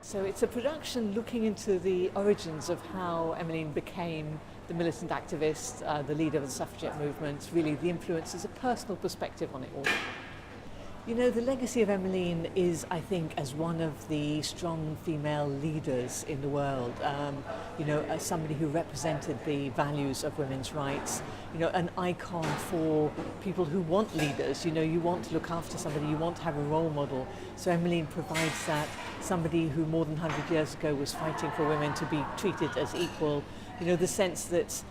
So it's a production looking into the origins of how Emmeline became the militant activist, the leader of the suffragette movement, really the influence as a personal perspective on it all. You know, the legacy of Emmeline is, I think, as one of the strong female leaders in the world, as somebody who represented the values of women's rights, an icon for people who want leaders. You want to look after somebody, you want to have a role model. So Emmeline provides that, somebody who more than 100 years ago was fighting for women to be treated as equal, the sense that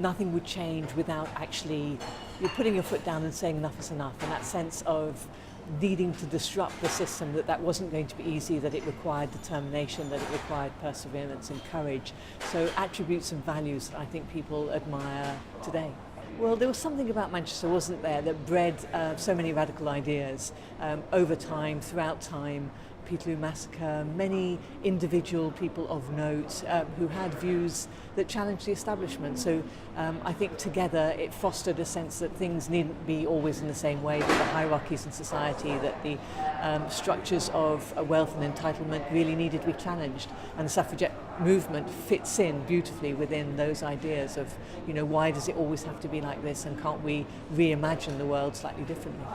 nothing would change without actually you're putting your foot down and saying enough is enough, and that sense of needing to disrupt the system, that wasn't going to be easy, that it required determination, that it required perseverance and courage. So attributes and values that I think people admire today. Well, there was something about Manchester, wasn't there, that bred so many radical ideas over time, throughout time. Peterloo Massacre, many individual people of note who had views that challenged the establishment. So I think together it fostered a sense that things needn't be always in the same way, that the hierarchies in society, that the structures of wealth and entitlement really needed to be challenged. And the suffragette movement fits in beautifully within those ideas of, why does it always have to be like this, and can't we reimagine the world slightly differently?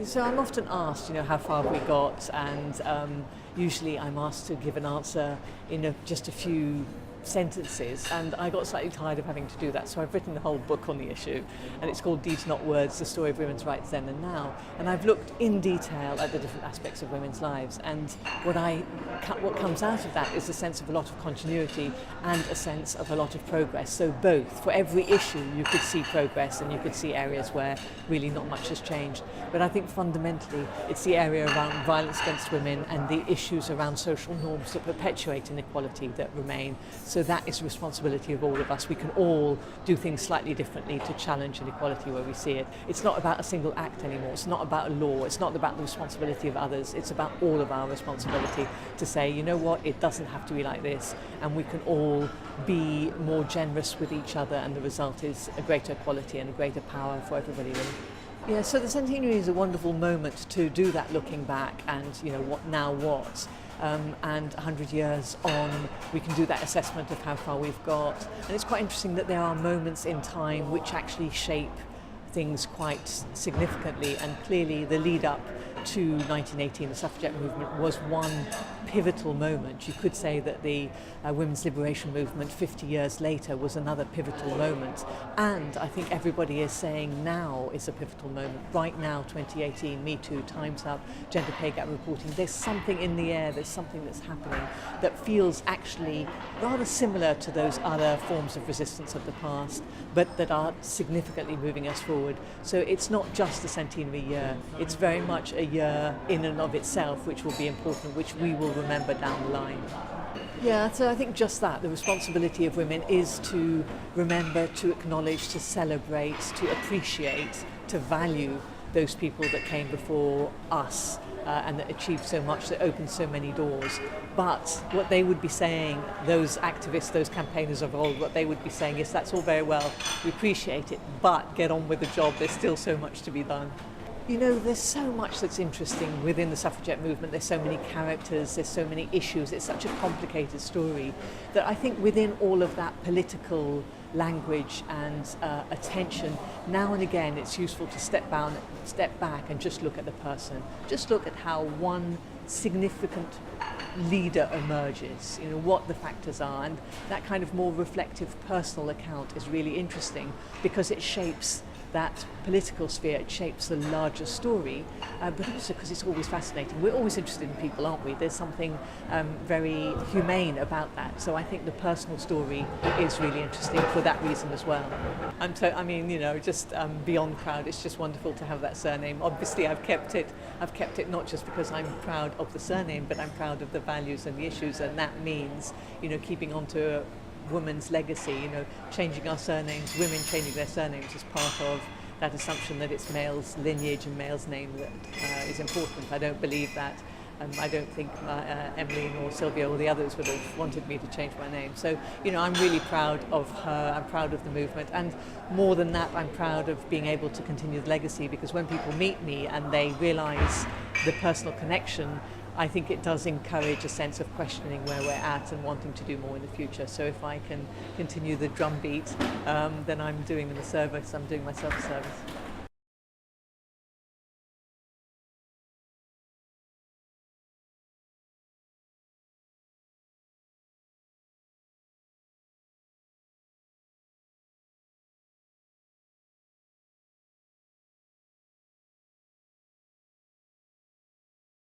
So I'm often asked, how far have we got, and usually I'm asked to give an answer in just a few sentences, and I got slightly tired of having to do that, so I've written a whole book on the issue, and it's called Deeds Not Words, The Story of Women's Rights Then and Now, and I've looked in detail at the different aspects of women's lives, and what comes out of that is a sense of a lot of continuity and a sense of a lot of progress. So both, for every issue you could see progress and you could see areas where really not much has changed, but I think fundamentally it's the area around violence against women and the issues around social norms that perpetuate inequality that remain. So that is the responsibility of all of us. We can all do things slightly differently to challenge inequality where we see it. It's not about a single act anymore. It's not about a law. It's not about the responsibility of others. It's about all of our responsibility to say, you know what, it doesn't have to be like this, and we can all be more generous with each other, and the result is a greater equality and a greater power for everybody. Yeah, so the centenary is a wonderful moment to do that looking back and, what now what. And 100 years on, we can do that assessment of how far we've got. And it's quite interesting that there are moments in time which actually shape things quite significantly, and clearly the lead up to 1918, the suffragette movement, was one pivotal moment. You could say that the women's liberation movement 50 years later was another pivotal moment, and I think everybody is saying now is a pivotal moment. Right now, 2018, Me Too, Time's Up, gender pay gap reporting, there's something in the air, there's something that's happening that feels actually rather similar to those other forms of resistance of the past, but that are significantly moving us forward. So it's not just the centenary year, it's very much a year in and of itself which will be important, which we will remember down the line. Yeah, so I think just that, the responsibility of women is to remember, to acknowledge, to celebrate, to appreciate, to value those people that came before us and that achieved so much, that opened so many doors. But what they would be saying, those activists, those campaigners of old, what they would be saying is, that's all very well, we appreciate it, but get on with the job, there's still so much to be done. There's so much that's interesting within the suffragette movement. There's so many characters, there's so many issues. It's such a complicated story that I think within all of that political language and attention, now and again it's useful to step back and just look at the person. Just look at how one significant leader emerges, what the factors are, and that kind of more reflective personal account is really interesting because it shapes that political sphere, it shapes the larger story, but also because it's always fascinating. We're always interested in people, aren't we? There's something very humane about that. So I think the personal story is really interesting for that reason as well. Just beyond proud. It's just wonderful to have that surname. Obviously, I've kept it not just because I'm proud of the surname, but I'm proud of the values and the issues, and that means, keeping on to women's legacy, changing our surnames, women changing their surnames is part of that assumption that it's male's lineage and male's name that is important. I don't believe that. I don't think Emmeline or Sylvia or the others would have wanted me to change my name. So, I'm really proud of her, I'm proud of the movement, and more than that, I'm proud of being able to continue the legacy, because when people meet me and they realise the personal connection, I think it does encourage a sense of questioning where we're at and wanting to do more in the future. So if I can continue the drumbeat, then I'm doing them a service, I'm doing myself a service.